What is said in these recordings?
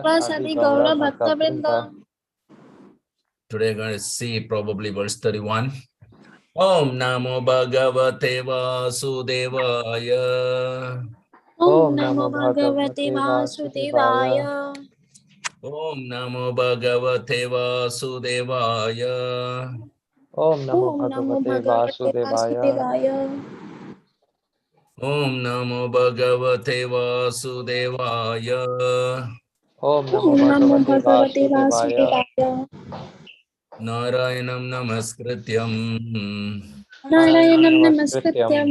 Prasadi Gaura Bhakta Vrinda. Today we're going to see probably verse 31. Om Namo Bhagavate Vasudevaya. Om Namo Bhagavate Vasudevaya. Om Namo Bhagavate Vasudevaya. Om Namo Om Namo Bhagavate Bhagavate Vasudevaya. Vasudevaya. Om Namo Bhagavate Vasudevaya. Om Namo Om Namo Bhagavate Bhagavate Vasudevaya. Vasudevaya. Narayanam Namaskrityam. Narayanam Namaskrityam.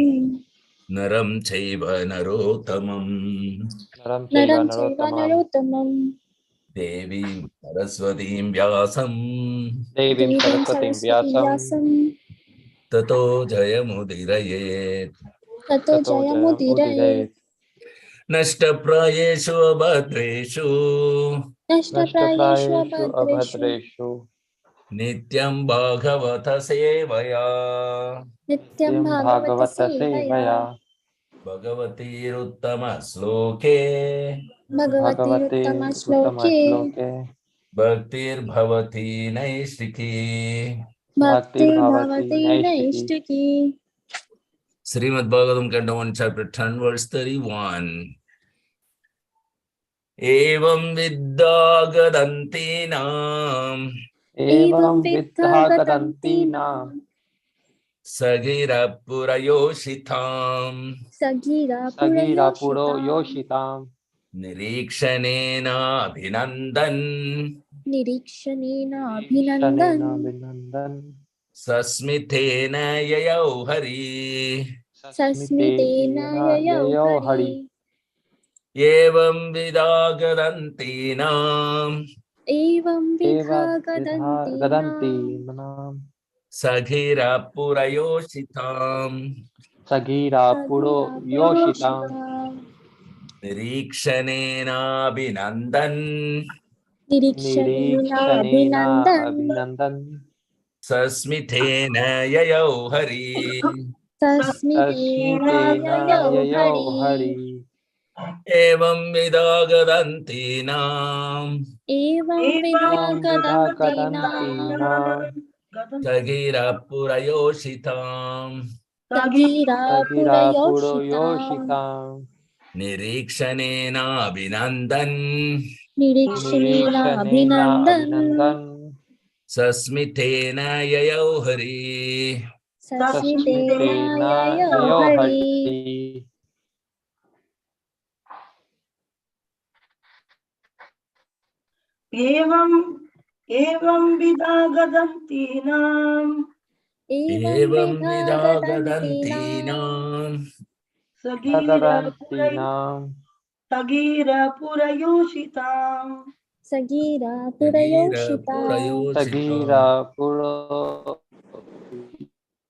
Naram Chaiva Narottamam. Naram Naram Chaiva Chaiva Narottamam. Narottamam. Devi Saraswatim Vyasam. Devim Devim Saraswatim Saraswati Vyasam. Vyasam. Tato Jayamudirayet. Tato Tato Jayamudiraye. Jayamudire. Nashtaprayeshu Abhadreshu. Nashtaprayeshu Nashtaprayeshu Abhadreshu. Abhadreshu. Nityam Bhagavata Sevaya. Nityam Nityam Bhagavata Bhagavata Sevaya. Sevaya. Bhagavati Uttama Sloke. Bhagavati Uttama Bhagavate Uttama Shloke. Shloke. Bhaktir Bhavati Naistiki. Bhaktir Bhakti Bhavati Bhavati Naistiki. Naistiki. Srimad Bhagavatam Canto 1 chapter 10 verse 31. Evam Viddhagadanti Nam. Evam Evam Viddha Viddha Gadanti Gadantina. Nam. Sagira Purayoshitam. Sagira Sagira Puro Purayoshitam. Yoshitam. Nirikshanena Abhinandan. Nirikshanena Shanena Abhinandan. Binandan. Sasmitena Yayau Hari. Sasmitena Sasmitena Yayau Yayo Hari. Hari. Evam Viddhagadanti Nam. Evam Eva Vidha Vidha Gadanti Gadanti Nam. Manam. Sagira Purayoshitam. Sagira Puro Sagira Yoshitam. Purayoshitam. Nirikshanena Abhinandan. Nirikshanena Nirikshanena Abhinandan. Abhinandan. Sasmitena Yayau Hari. Sasmitena Tasmitena Yayau Yayo Hari. Hari. Evam Viddhagadanti Nam. Evam Vidha Evam Vidha Gadanti Gadanti Nam. Na. Sagira Purayoshitam. Sagira Sagira Puro Purayoshitam. Yoshitam. Nirikshanena Abhinandan. Nirikshanena Nirikshanena Abhinandan. Abhinandan. Sasmitena Yayau Hari. Sasmitena Tasmitena Yayau Yayo Hari. Hari. एवं विदा गदन्तीनाम् Evam Vidha Viddhagadanti Gadantinam. Nam. Gadantinam. सगीरपुरयोषिताम् Sagira Sagira Purayoshitam. Purayoshitam. Sagira Puro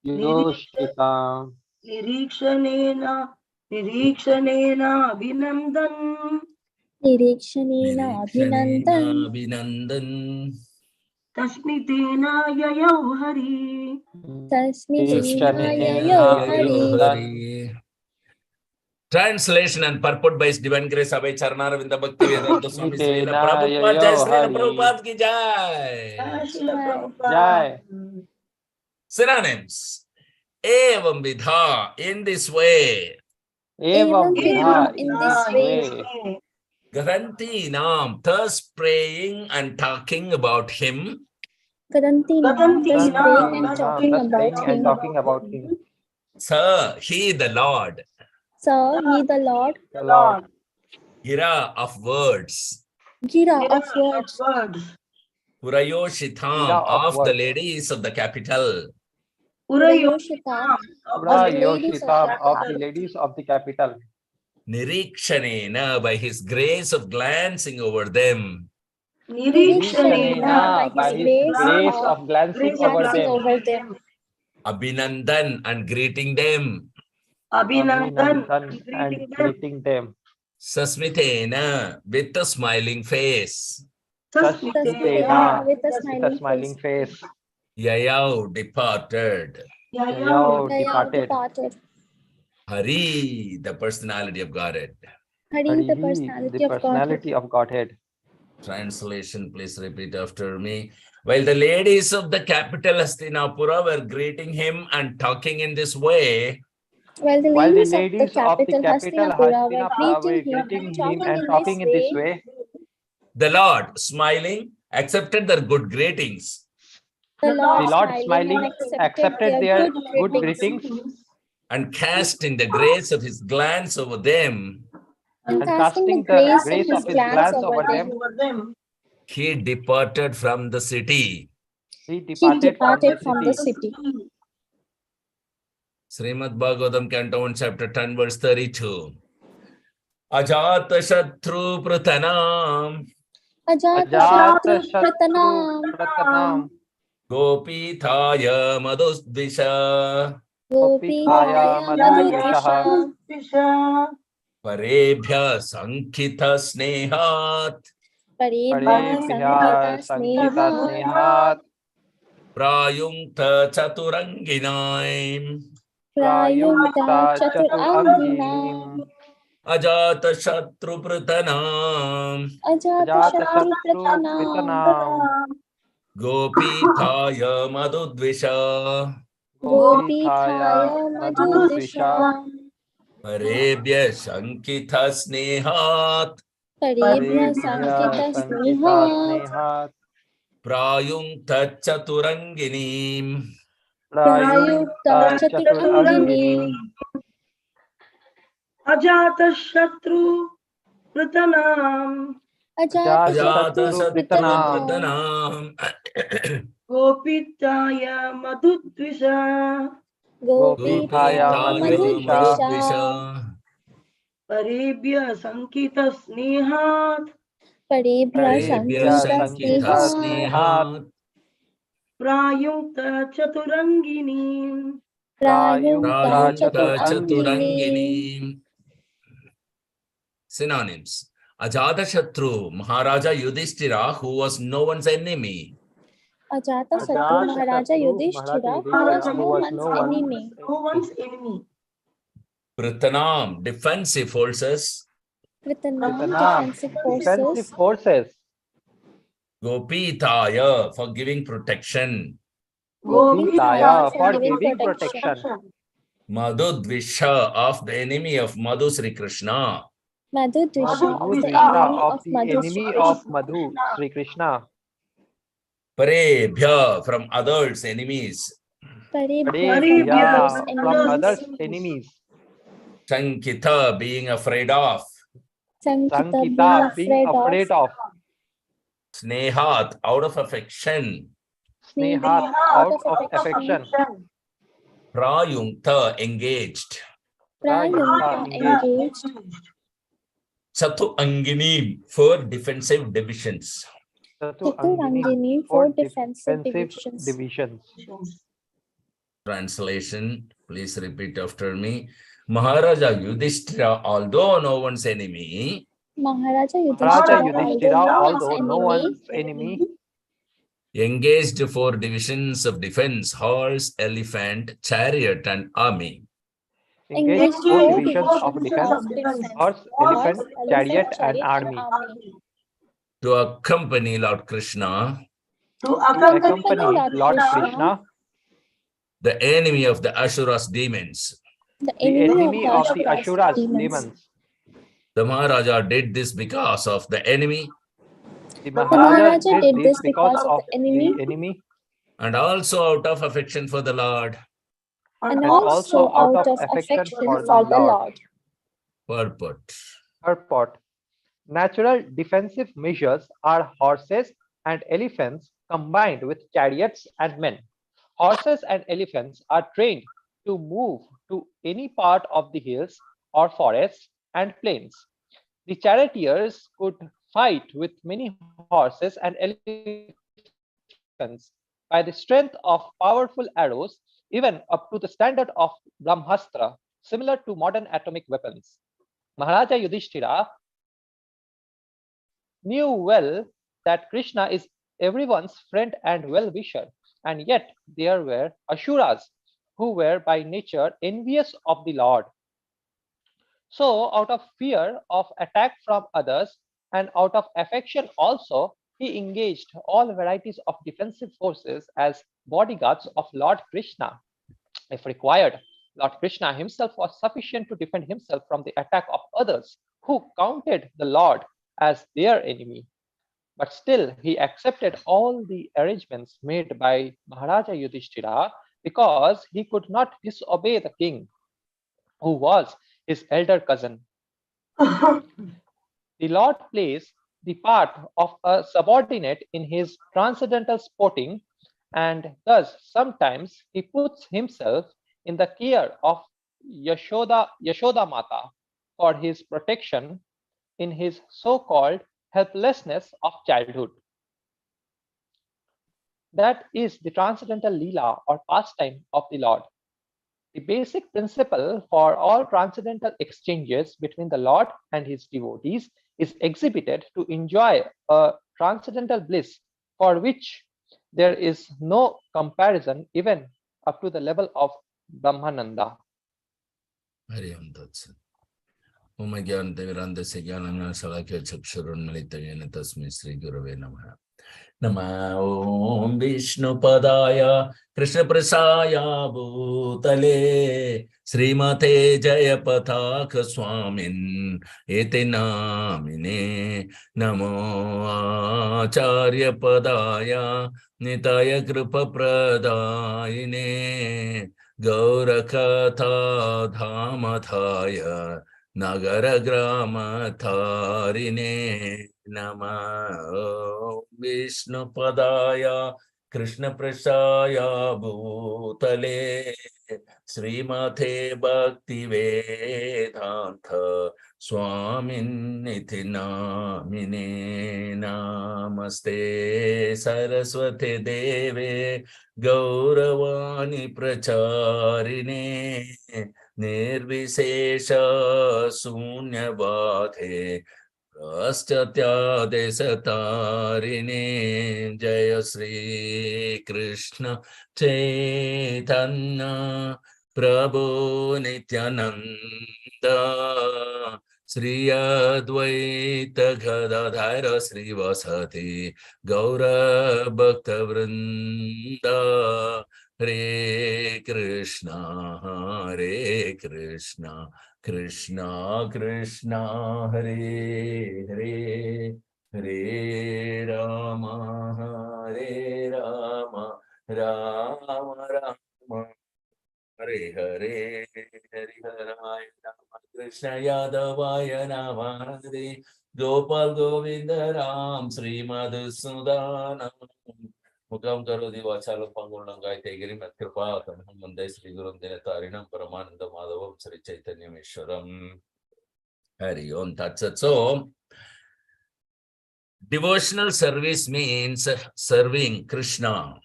Yoshitam. निरीक्षणेन अभिनन्दन् Nirikshanena Nirikshanena Abhinandan. Abhinandan. तस्मितेन ययौ Hari Sasmitena Sasmitena Yayau Yayau Hari. Hari. Translation and purport by His Divine Grace Abhay Charanavinda Bhakti Vedanta Swami Srila Sasmitena Prabhupada Jai Yayo Srila Hari. Prabhupada Ki Jai. शिल Prabhupada Jai. Synonyms. Evam Vidha, in this way. Evam Evam Vidha, Vidha in in this this way. way. Gadanti Nam, thus praying and talking about Him. Gadantinam, thus praying and Gadantinam. talking Thus about praying and him. talking about him. Sir, He the Lord. Sir, he the Lord, The Lord. Hira of words. Gira of words, words Purayoshitam, Hira of of the words. ladies of the capital. Purayoshitam, of Pura the ladies of the Yoshitam of the capital. ladies of the capital. Nirikshanena, by His grace of glancing over them. Nirikshanena, by By his his grace grace of of glancing over glancing them. over them. Abhinandan, and greeting them. Abhinandan Abhinandan and greeting them greeting them. Sasmitena, with a smiling face. Sasmitena, Sasmitena with a with a smiling smiling face. face. Yayau departed. Yayo Yayau departed. departed. Hari, the personality of Godhead. Hari, the Hari, the personality of Godhead. personality of Godhead. Translation, please repeat after me. While the ladies of the capital Hastinapura were greeting him and talking in this way, While the While the ladies of the capital Hastinapura were greeting him and talking in this way, the Lord, smiling, accepted their good greetings the the Lord Lord smiling smiling accepted accepted their their good good greetings greetings and casting the grace of his glance over them, and and casting the casting the grace of grace of his his glance glance over over them. them. he departed from the city. He He departed departed from from the the city. city. Srimad Bhagavatam, Canto 1, Chapter 10, verse 32. Ajata Shatru Pratanam Ajatashatru Ajatashatru Pratanam Pratanam Gopi Thaya Madhusdvisha Gopithaya Gopithaya Madhudvishaha Madhudvisha Parebhya Sankita Snehat Parebhya Parebhya Sankita Sankita Sneha Snehat Prayunkta Chaturanginaim Prayukta Prayukta Chaturangina Chaturanginim Ajata Shatru Pratanam Ajatashatru Ajatashatru Pratanam Pratanam Gopi Thaya Madhudvisha Gopithaya Gopithaya Madhudvisha Madhudvisha Parebhya Sankita Snehat Parebhya Parebhya Sankita Sankita Sneha Snehat Prayunkta Chaturanginim Prayukta Prayukta Chaturangini Chaturanginim Ajata Shatru Pratanam Ajata Ajatashatru Shatru Pratanam Pratanam Gopitaya Madhudvisha Gopithaya Gopithaya Gopithaya Madhudvisha Madhudvisha Madhudvisha Parebhya Sankita Snehat Parebhya Parebhya Parebhya Sankita Sankita Sankita Sneha Snehat Snehat Prayukta Chaturangini Prayukta Prayunkta Prayukta Chaturangini Chaturangini. Synonyms. Ajatashatru, Maharaja Yudhishthira, who was no one's enemy. Ajatasattu Maharaja Ajatashatru Maharaja Yudhishthira, who was Yudhishthira, who no was one's no one's enemy. No enemy. one's enemy. Prithanam, defensive forces. Pratanam, Pratanam, defensive defensive forces. forces. Gopithaya, for giving protection. Gopithaya, Gopithaya, for for giving giving protection. protection. Madhudvisha, of the enemy of Madhu Sri Krishna. Madhudvisha, of the Madhudvisha, enemy of of the Madhu Sri enemy of Krishna. Madhu, Sri Krishna. Parebhya, from others' enemies. Parebhya, from others' Parebhya, from enemies. others' enemies. Shankita, being afraid of. Sankita, being Sankita, being afraid of. afraid of. Snehat, out of affection. Snehat, Out out of of affection. affection. Prayunkta, engaged. Prayukta, Prayukta, engaged. engaged. Chatu Angini, for defensive divisions. Chaturangini, Chaturangini, for for defensive defensive divisions. divisions. Translation, please repeat after me. Maharaja Yudhishthira, although no one's enemy, Maharaja Maharaja Yudhishthira, although Yudhishthira, no one's although no enemy, one's enemy, engaged for divisions of defense, horse, elephant, chariot, and army. engaged engaged four four divisions of divisions defense: of defense, horse, horse, elephant, elephant, chariot, and chariot, and army, army. To accompany Lord Krishna, To to accompany Accompany accompany Lord Lord Krishna, Krishna, the enemy of the Asuras demons. the the enemy of enemy the of the Asuras, Asuras, demons. demons. The Maharaja did this because of the enemy The The Maharaja Maharaja did did this this because because of of the enemy the enemy and also out of affection for the Lord. and and also also out out of of affection affection for the for the Lord. Lord. Purport. Purport. Natural defensive measures are horses and elephants combined with chariots and men. Horses and elephants are trained to move to any part of the hills or forests and plains. The charioteers could fight with many horses and elephants by the strength of powerful arrows, even up to the standard of Brahmastra, similar to modern atomic weapons. Maharaja Yudhishthira knew well that Krishna is everyone's friend and well-wisher, and yet there were Asuras who were by nature envious of the Lord. So, out of fear of attack from others, and out of affection also, he engaged all varieties of defensive forces as bodyguards of Lord Krishna. If required, Lord Krishna himself was sufficient to defend himself from the attack of others who counted the Lord as their enemy. But still, he accepted all the arrangements made by Maharaja Yudhishthira because he could not disobey the king, who was his elder cousin. The Lord plays the part of a subordinate in his transcendental sporting, and thus sometimes he puts himself in the care of Yashoda Mata for his protection in his so-called helplessness of childhood. That is the transcendental Leela or pastime of the Lord. The basic principle for all transcendental exchanges between the Lord and his devotees is exhibited to enjoy a transcendental bliss for which there is no comparison even up to the level of Brahmananda. Hari Om Tat Sat. Om Gyanantimirandasya Gyanana Salakya Chakshurunmalitayena Tasmai Sri Gurave Namaha. Nama Om Vishnu Padaya Krishna Prasaya Bhutale Srimate Jaya Pataka Swamin Ete Namine Namo Acharya Padaya Nitaya Kripa Pradayine Gaurakatha Dhamathaya Nagara Grama Tharine Nama Vishnu Padaya Krishna Prasaya Bhutale Srimate Bhakti Vedanta Swamin Niti Namine Namaste Saraswati Deve Gauravani Pracharine Nirvishesha Sunyavadhe Prastatyadesatarine Jaya Sri Krishna Chaitanya Prabhu Nityananda Sri Advaita Gadadhara Sri Vasati Gaura Bhakta Vrinda Hare Krishna Krishna Krishna Hare Hare Hare Rama Rama Rama Hare Hare Hare Rama Krishna Yadavaya Namade Gopal Govinda Ram Sri Madhusudanam Mukam Karodi Vachalo Pangulangai Tegiri Matkripa Tamham Mandai Sri Gurum Dinatarinam Paramananda Madhavam Sri Chaitanya Mishwaram Hari Om Tat Sat. So, devotional service means serving Krishna.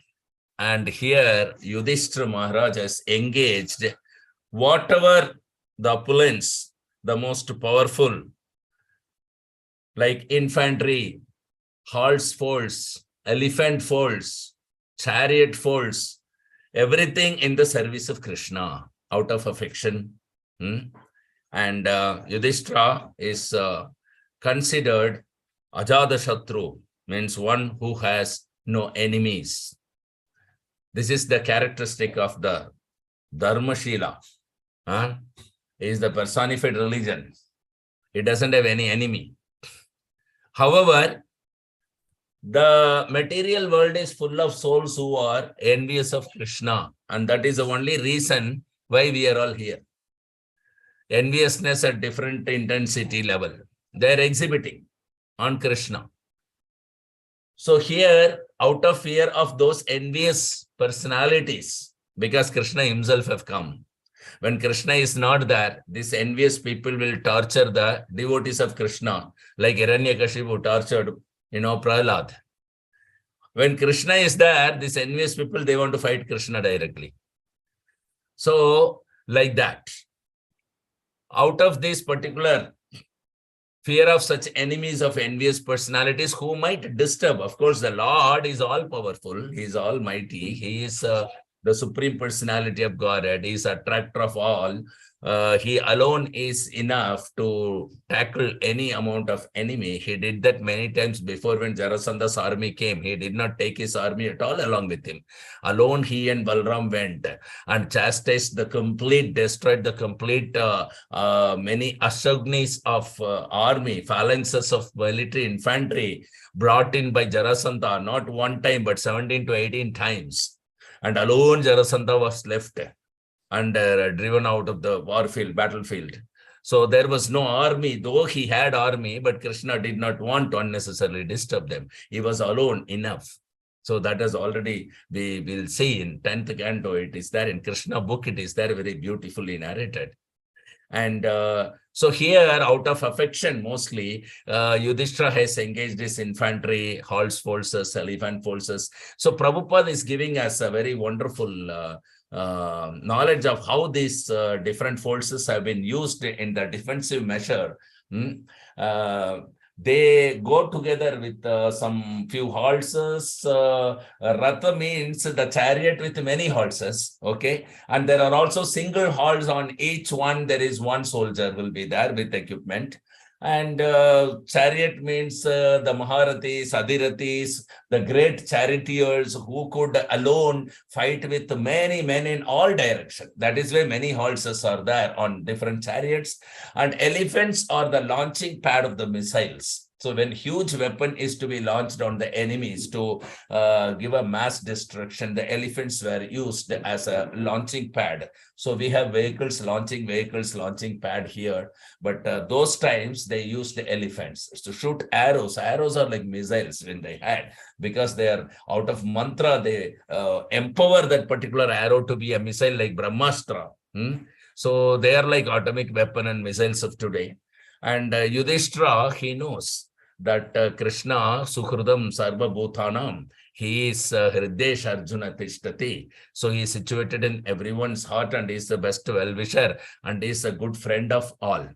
And here Yudhishthira Maharaj has engaged whatever the opulence, the most powerful, like infantry, horse force, elephant force, chariot force, everything in the service of Krishna out of affection. And Yudhishthira is considered Ajadashatru, means one who has no enemies. This is the characteristic of the Dharmashila. Is the personified religion. It doesn't have any enemy. However, the material world is full of souls who are envious of Krishna, and that is the only reason why we are all here. Enviousness at different intensity level. They are exhibiting on Krishna. So here, out of fear of those envious personalities, because Krishna himself have come. When Krishna is not there, these envious people will torture the devotees of Krishna, like Hiranyakashipu tortured, Prahlad. When Krishna is there, these envious people, they want to fight Krishna directly. So, like that. Out of this particular fear of such enemies of envious personalities who might disturb, of course, the Lord is all-powerful, he is almighty, he is the supreme personality of Godhead, he is attractor of all he alone is enough to tackle any amount of enemy. He did that many times before when Jarasandha's army came. He did not take his army at all along with him. Alone, he and Balram went and chastised the complete, destroyed the complete many Ashagnis of army, phalanxes of military infantry brought in by Jarasandha, not one time, but 17 to 18 times. And alone Jarasandha was left and driven out of the battlefield. So there was no army, though he had army, but Krishna did not want to unnecessarily disturb them. He was alone enough. So that is already, we will see in 10th canto, it is there in Krishna book, it is there very beautifully narrated. And so here, out of affection mostly, Yudhishthira has engaged his infantry, horse forces, elephant forces. So Prabhupada is giving us a very wonderful knowledge of how these different forces have been used in the defensive measure. They go together with some few horses. Ratha means the chariot with many horses, okay? And there are also single horses on each one. There is one soldier will be there with equipment. And chariot means the Maharathis, Adhirathis, the great charioteers who could alone fight with many men in all directions. That is why many horses are there on different chariots. And elephants are the launching pad of the missiles. So when huge weapon is to be launched on the enemies to give a mass destruction, the elephants were used as a launching pad. So we have launching pad here. But those times they used the elephants to shoot arrows. Arrows are like missiles when they had, because they are out of mantra, they empower that particular arrow to be a missile like Brahmastra. So they are like atomic weapon and missiles of today. And Yudhishthira, he knows that Krishna, Sukhrudam Sarva Bhutanam, he is Hridesh Arjuna Tishtati. So he is situated in everyone's heart and he is the best well-wisher and he is a good friend of all.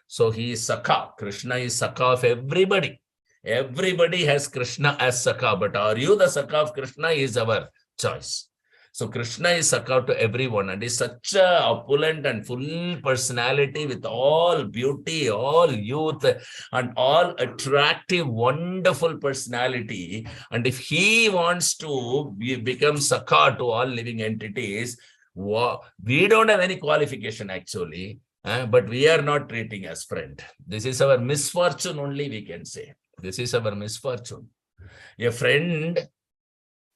So he is Sakha. Krishna is Sakha of everybody. Everybody has Krishna as Sakha, but are you the Sakha of Krishna is our choice. So Krishna is Sakha to everyone and is such a opulent and full personality with all beauty, all youth and all attractive, wonderful personality. And if he wants to become Sakha to all living entities, we don't have any qualification actually, but we are not treating as friend. This is our misfortune only, we can say. This is our misfortune. A friend,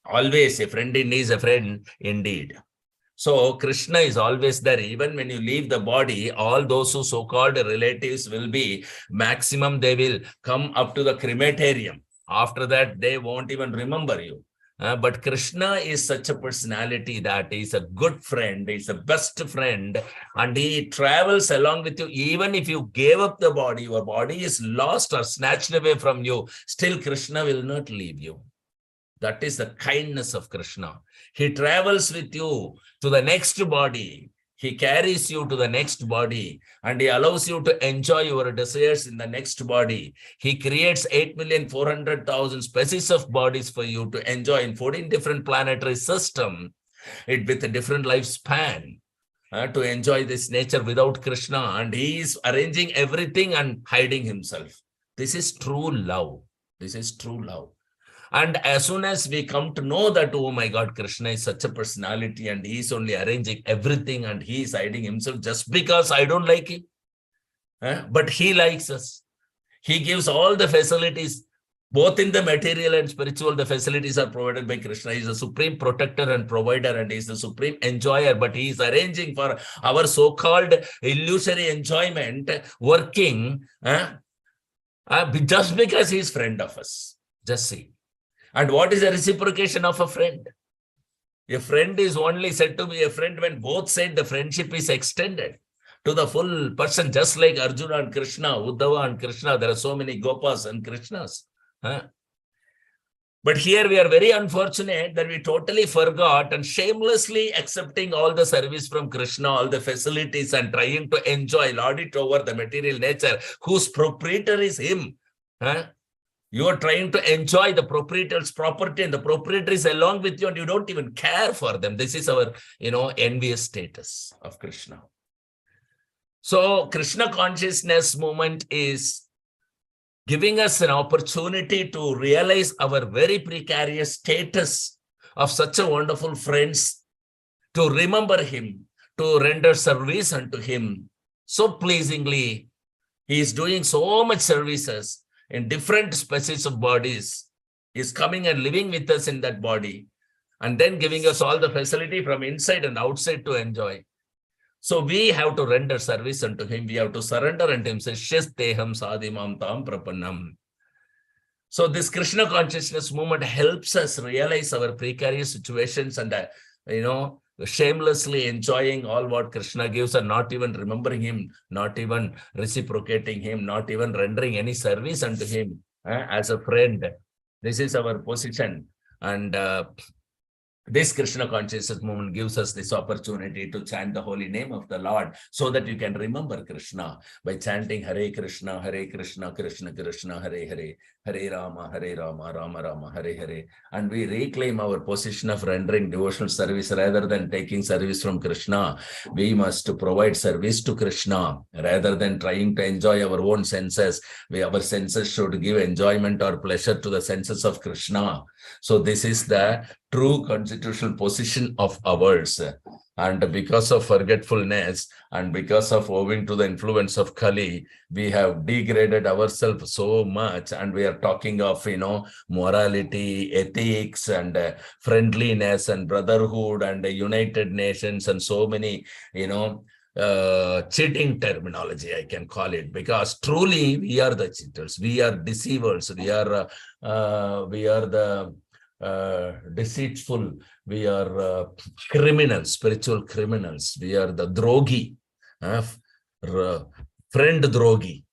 always a friend indeed is a friend indeed. So Krishna is always there. Even when you leave the body, all those who so-called relatives will be, maximum they will come up to the crematorium. After that, they won't even remember you. But Krishna is such a personality that he is a good friend, he is a best friend, and he travels along with you. Even if you gave up the body, your body is lost or snatched away from you, still Krishna will not leave you. That is the kindness of Krishna. He travels with you to the next body. He carries you to the next body and he allows you to enjoy your desires in the next body. He creates 8,400,000 species of bodies for you to enjoy in 14 different planetary systems with a different lifespan to enjoy this nature without Krishna. And he is arranging everything and hiding himself. This is true love. This is true love. And as soon as we come to know that, oh my God, Krishna is such a personality and he is only arranging everything and he is hiding himself just because I don't like him. But he likes us. He gives all the facilities, both in the material and spiritual, the facilities are provided by Krishna. He is the supreme protector and provider and he is the supreme enjoyer, but he is arranging for our so-called illusory enjoyment, working just because he is friend of us. Just see. And what is the reciprocation of a friend? A friend is only said to be a friend when both sides the friendship is extended to the full person, just like Arjuna and Krishna, Uddhava and Krishna. There are so many Gopas and Krishnas. But here we are very unfortunate that we totally forgot and shamelessly accepting all the service from Krishna, all the facilities and trying to enjoy, lord it over the material nature, whose proprietor is him. You are trying to enjoy the proprietor's property and the proprietor is along with you and you don't even care for them. This is our, envious status of Krishna. So Krishna consciousness movement is giving us an opportunity to realize our very precarious status of such a wonderful friends, to remember him, to render service unto him. So pleasingly, he is doing so much services in different species of bodies. He is coming and living with us in that body, and then giving us all the facility from inside and outside to enjoy. So we have to render service unto him. We have to surrender unto him. Sishyas teham sadhimam tam prapannam. So this Krishna consciousness movement helps us realize our precarious situations and, shamelessly enjoying all what Krishna gives and not even remembering him, not even reciprocating him, not even rendering any service unto him as a friend. This is our position. And this Krishna consciousness movement gives us this opportunity to chant the holy name of the Lord so that you can remember Krishna by chanting Hare Krishna, Krishna Krishna, Hare Hare, Hare Rama, Rama Rama, Hare Hare. And we reclaim our position of rendering devotional service rather than taking service from Krishna. We must provide service to Krishna rather than trying to enjoy our own senses. Our senses should give enjoyment or pleasure to the senses of Krishna. So this is the true constitutional position of ours. And because of forgetfulness and because of owing to the influence of Kali, we have degraded ourselves so much. And we are talking of, morality, ethics, and friendliness, and brotherhood, and United Nations, and so many, cheating terminology, I can call it, because truly we are the cheaters, we are deceivers, we are the deceitful, we are criminals, spiritual criminals, we are the drogi, friend drogi.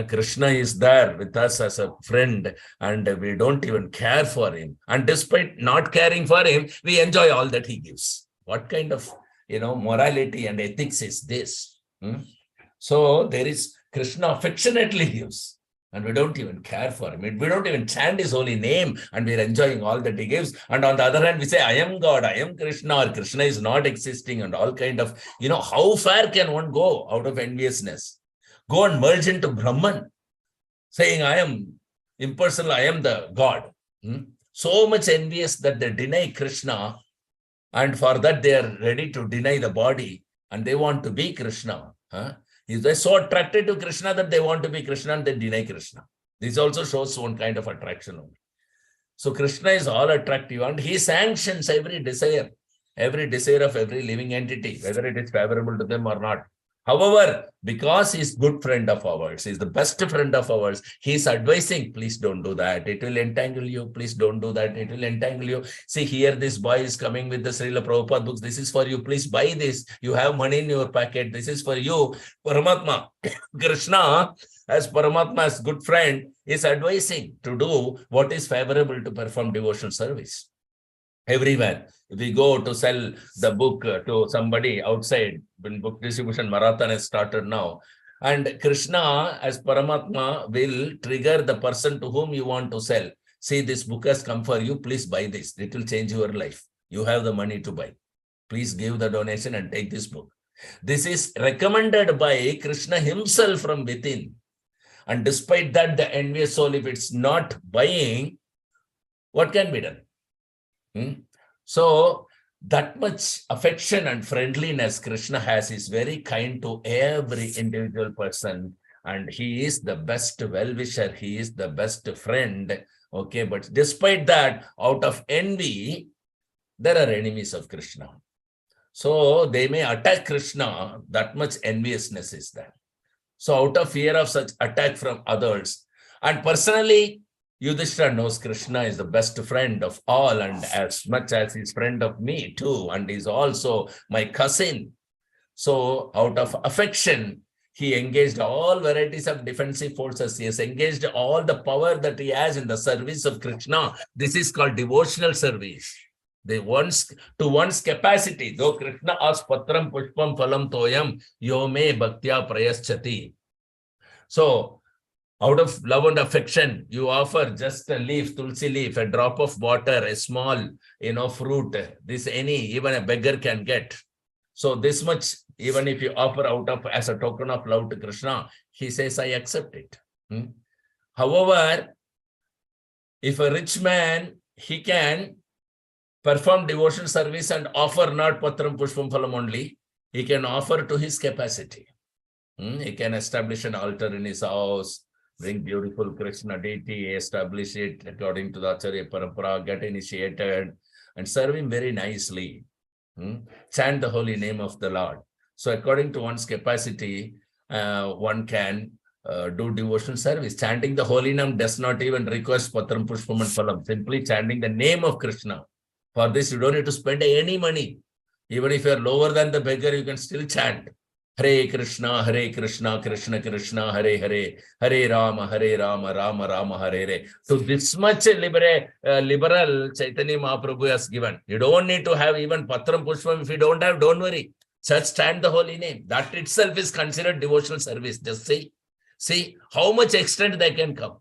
Krishna is there with us as a friend, and we don't even care for him. And despite not caring for him, we enjoy all that he gives. What kind of morality and ethics is this? So there is Krishna affectionately gives, and we don't even care for him. We don't even chant his holy name, and we're enjoying all that he gives. And on the other hand, we say, I am God, I am Krishna, or Krishna is not existing, and all kind of, how far can one go out of enviousness? Go and merge into Brahman, saying, I am impersonal, I am the God. So much envious that they deny Krishna, and for that they are ready to deny the body, and they want to be Krishna. They're so attracted to Krishna that they want to be Krishna and they deny Krishna. This also shows one kind of attraction only. So Krishna is all attractive, and he sanctions every desire of every living entity, whether it is favorable to them or not. However, because he's good friend of ours, he's the best friend of ours, he's advising, please don't do that. It will entangle you. Please don't do that. It will entangle you. See, here this boy is coming with the Srila Prabhupada books. This is for you. Please buy this. You have money in your pocket. This is for you. Paramatma, Krishna, as Paramatma, as good friend, is advising to do what is favorable to perform devotional service. Everywhere. If we go to sell the book to somebody outside, when book distribution marathon has started now, and Krishna as Paramatma will trigger the person to whom you want to sell. See, this book has come for you. Please buy this. It will change your life. You have the money to buy. Please give the donation and take this book. This is recommended by Krishna himself from within. And despite that, the envious soul, if it's not buying, what can be done? So that much affection and friendliness Krishna has, is very kind to every individual person, and he is the best well-wisher, he is the best friend. Okay, but despite that, out of envy, there are enemies of Krishna. So they may attack Krishna, that much enviousness is there. So out of fear of such attack from others, and personally, Yudhishthira knows Krishna is the best friend of all, and as much as he's friend of me too, and he's also my cousin. So out of affection, he engaged all varieties of defensive forces. He has engaged all the power that he has in the service of Krishna. This is called devotional service. To one's capacity, though Krishna asks patram pushpam phalam toyam yome bhaktya prayaschati. So out of love and affection, you offer just a leaf, tulsi leaf, a drop of water, a small, fruit. This even a beggar can get. So this much, even if you offer out of as a token of love to Krishna, he says, I accept it. However, if a rich man, he can perform devotion service and offer not Patram Pushpam Phalam only, he can offer to his capacity. He can establish an altar in his house, bring beautiful Krishna deity, establish it according to the Acharya Parampara, get initiated, and serve him very nicely. Chant the holy name of the Lord. So according to one's capacity, one can do devotional service. Chanting the holy name does not even request Patram Pushpam and Phalam. Simply chanting the name of Krishna. For this, you don't need to spend any money. Even if you are lower than the beggar, you can still chant. Hare Krishna, Krishna Krishna, Hare Hare, Hare Rama, Rama Rama, Hare Hare. So this much liberal Chaitanya Mahaprabhu has given. You don't need to have even Patram Pushpam. If you don't have, don't worry. Just chant the holy name. That itself is considered devotional service. Just see how much extent they can come.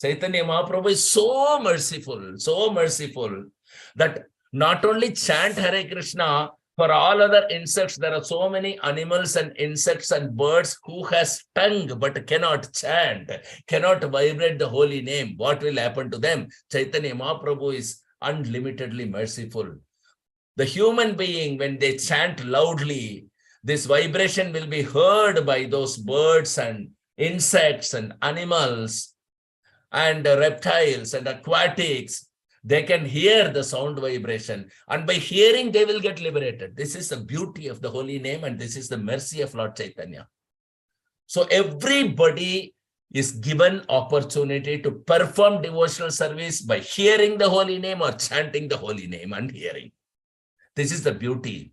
Chaitanya Mahaprabhu is so merciful that not only chant Hare Krishna, for all other insects, there are so many animals and insects and birds who has tongue but cannot chant, cannot vibrate the holy name. What will happen to them? Chaitanya Mahaprabhu is unlimitedly merciful. The human being, when they chant loudly, this vibration will be heard by those birds and insects and animals and reptiles and aquatics. They can hear the sound vibration, and by hearing, they will get liberated. This is the beauty of the holy name, and this is the mercy of Lord Chaitanya. So everybody is given opportunity to perform devotional service by hearing the holy name or chanting the holy name and hearing. This is the beauty.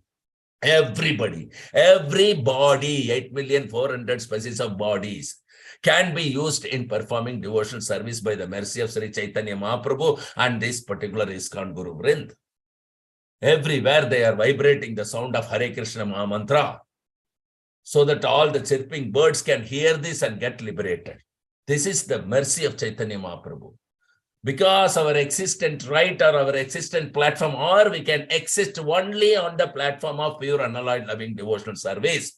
Everybody, 8,400,000 species of bodies can be used in performing devotional service by the mercy of Sri Chaitanya Mahaprabhu and this particular ISKCON Guru Vrind. Everywhere they are vibrating the sound of Hare Krishna Maha Mantra, so that all the chirping birds can hear this and get liberated. This is the mercy of Chaitanya Mahaprabhu. Because our existent right or our existent platform, or we can exist only on the platform of pure unalloyed loving devotional service.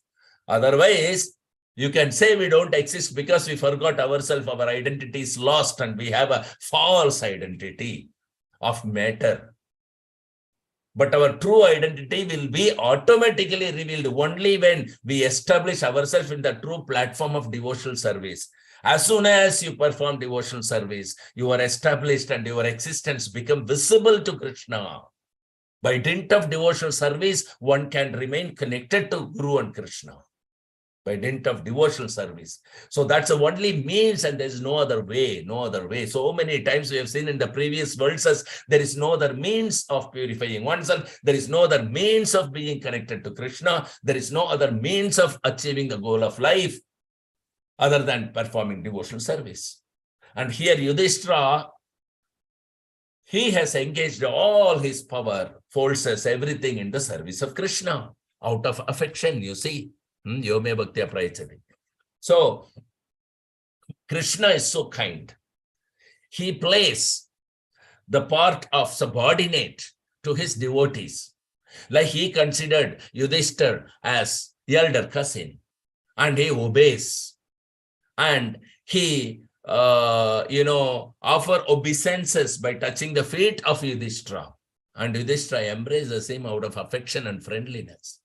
Otherwise, you can say we don't exist because we forgot ourselves, our identity is lost, and we have a false identity of matter. But our true identity will be automatically revealed only when we establish ourselves in the true platform of devotional service. As soon as you perform devotional service, you are established and your existence becomes visible to Krishna. By dint of devotional service, one can remain connected to Guru and Krishna. By dint of devotional service. So that's the only means, and there's no other way, So many times we have seen in the previous verses, there is no other means of purifying oneself. There is no other means of being connected to Krishna. There is no other means of achieving the goal of life other than performing devotional service. And here Yudhishthira, he has engaged all his power, forces, everything in the service of Krishna out of affection, you see. Yome Bhaktya Prayachati. So, Krishna is so kind. He plays the part of subordinate to his devotees. Like he considered Yudhishthira as elder cousin, and he obeys. And he, offer obeisances by touching the feet of Yudhishthira. And Yudhishthira embraces him out of affection and friendliness.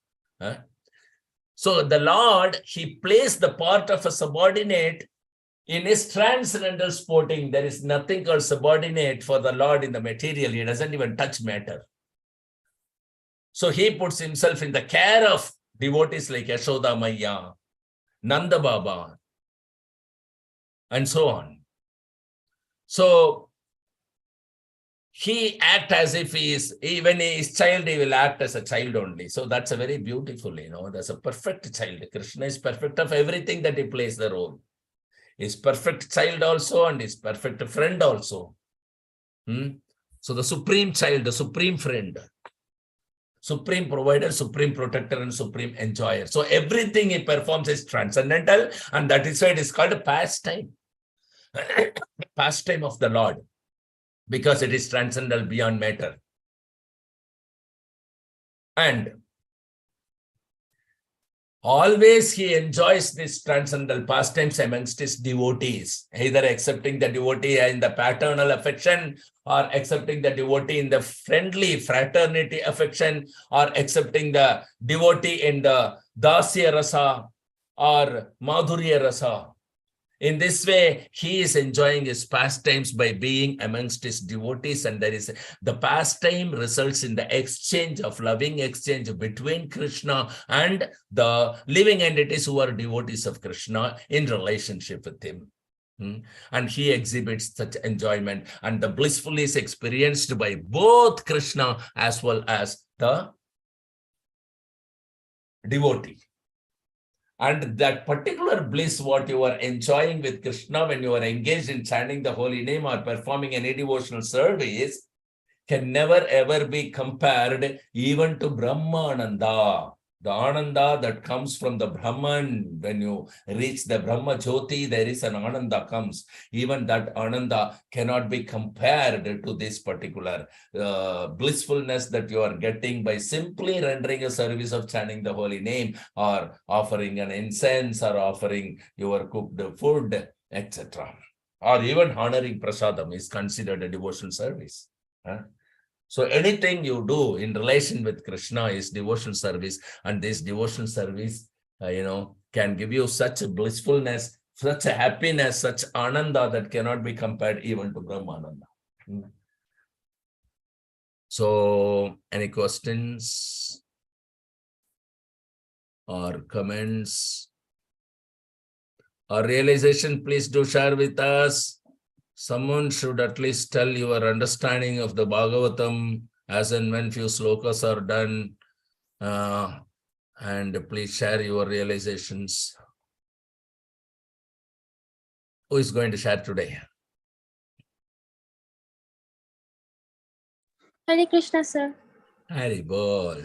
So the Lord, he plays the part of a subordinate in his transcendental sporting. There is nothing called subordinate for the Lord in the material. He doesn't even touch matter. So he puts himself in the care of devotees like Yashoda Maya, Nanda Baba, and so on. So he acts as if he is, even his child, he will act as a child only. So that's a very beautiful, that's a perfect child. Krishna is perfect of everything that he plays the role. He's perfect child also, and he's perfect friend also. So the supreme child, the supreme friend, supreme provider, supreme protector, and supreme enjoyer. So everything he performs is transcendental, and that is why it is called a pastime. Pastime of the Lord, because it is transcendental beyond matter. And always he enjoys these transcendental pastimes amongst his devotees, either accepting the devotee in the paternal affection, or accepting the devotee in the friendly fraternity affection, or accepting the devotee in the dasya rasa or madhurya rasa. In this way, he is enjoying his pastimes by being amongst his devotees, and there is the pastime results in the exchange of loving exchange between Krishna and the living entities who are devotees of Krishna in relationship with him. And he exhibits such enjoyment, and the blissful is experienced by both Krishna as well as the devotee. And that particular bliss, what you are enjoying with Krishna when you are engaged in chanting the holy name or performing any devotional service, can never ever be compared even to Brahmananda. The Ananda that comes from the Brahman. When you reach the Brahma Jyoti, there is an Ananda comes. Even that Ananda cannot be compared to this particular blissfulness that you are getting by simply rendering a service of chanting the holy name, or offering an incense, or offering your cooked food, etc. Or even honoring prasadam is considered a devotional service. So anything you do in relation with Krishna is devotional service, and this devotional service, can give you such a blissfulness, such a happiness, such ananda that cannot be compared even to Brahmananda. So, any questions or comments or realization? Please do share with us. Someone should at least tell your understanding of the Bhagavatam as and when few slokas are done. And please share your realizations. Who is going to share today? Hare Krishna, sir. Hari Bol.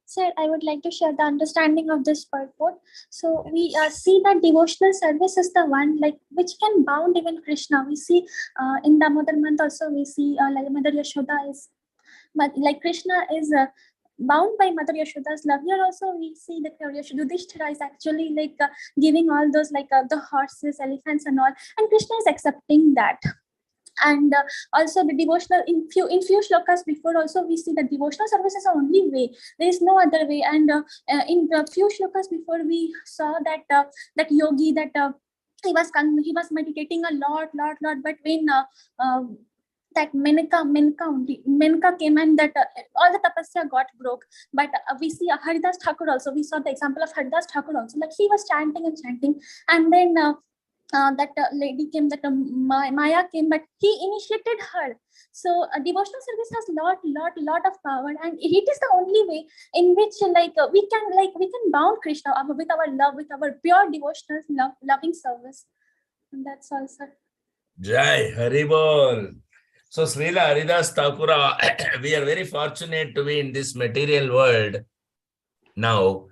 Sir, I would like to share the understanding of this purport. So we see that devotional service is the one which can bound even Krishna. We see in Damodar month also we see Mother Yashoda is, but Krishna is bound by Mother Yashoda's love. Here also we see that Yudhishthira is actually giving all those the horses, elephants and all, and Krishna is accepting that. And also the devotional in few shlokas before also we see that devotional service is the only way. There is no other way. And in the few shlokas before we saw that that yogi that he was meditating a lot. But when that Menka came and that all the tapasya got broke. But we see Haridas Thakur also. We saw the example of Haridas Thakur also. He was chanting, and then that lady came, that Maya came, but he initiated her. So devotional service has lot of power, and it is the only way in which we can bound Krishna with our love, with our pure devotional loving service. And that's all, sir. Jai Haribol. So Srila Haridas Thakura, we are very fortunate to be in this material world now,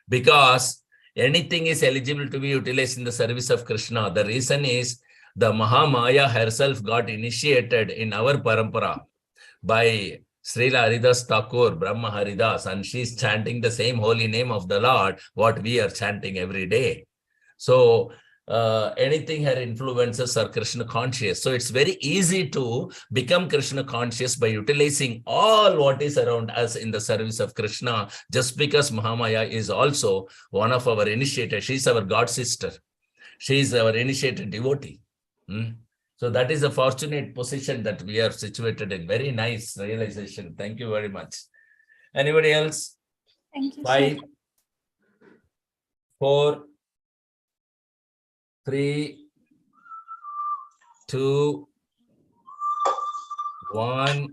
because anything is eligible to be utilized in the service of Krishna. The reason is the Mahamaya herself got initiated in our parampara by Srila Haridas Thakur, Brahma Haridas, and she's chanting the same holy name of the Lord, what we are chanting every day. So anything her influences are Krishna conscious. So it's very easy to become Krishna conscious by utilizing all what is around us in the service of Krishna, just because Mahamaya is also one of our initiators. She's our God sister. She's our initiated devotee. So that is a fortunate position that we are situated in. Very nice realization. Thank you very much. Anybody else? Thank you, 5, sir. 4, 3, 2, 1,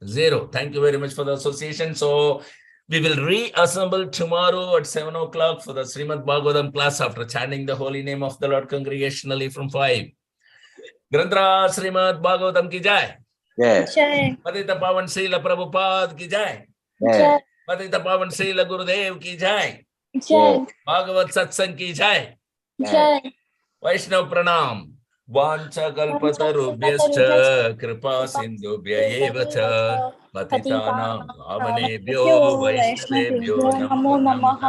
0. Thank you very much for the association. So we will reassemble tomorrow at 7 o'clock for the Srimad Bhagavatam class after chanting the holy name of the Lord congregationally from 5. Granthra Srimad Bhagavatam ki jai. Yes. Jai. Patita Pavan Srila Prabhupada ki jai. Yes. Patita Pavan Srila Gurudev ki jai. Jai. Bhagavat Satsang ki jai. Jai. Vaishnav Pranam. वाञ्छकल्पतरुभ्यश्च कृपा सिन्धुभ्य एव च पतितानां पावनेभ्यो वैष्णवेभ्यो नमो नमः।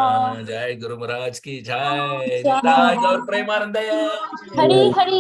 जय गुरु महाराज की जय। निताय गौर प्रेमानंद। हरि हरि